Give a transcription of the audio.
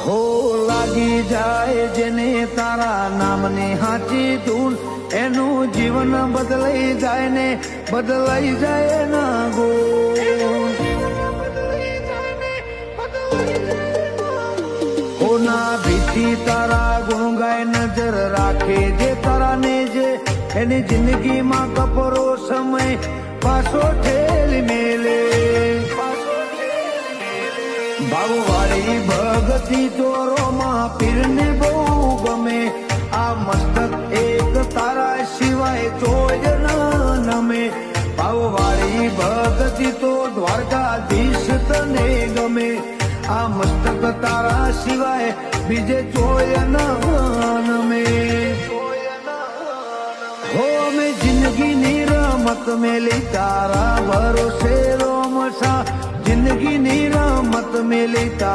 હો લાગી જાય જેને તારા નામની હાચી ધૂન, એનું જીવન બદલાઈ જાય ને બદલાઈ જાય ના ગો. હોના ભીતી તારા ગુણ ગાય નજર રાખે જે તારા ને જે, એની જિંદગીમાં કપરો સમય પાછો ઠેલી મેલે. ભાવવાળી ભગતી ચોરોમાં પીરને બહુ ગમે, આ મસ્તક એક તારા સિવાય ચોય ન નમે. ભાવવાળી ભગતી તો દ્વારકાધીશ તને ગમે, આ મસ્તક તારા સિવાય બીજે ચોય ન નમે. હો મેં જિંદગીની રમત મેલી તારા ભરોસે રોમસા, જિંદગીની રમત મેલી તારા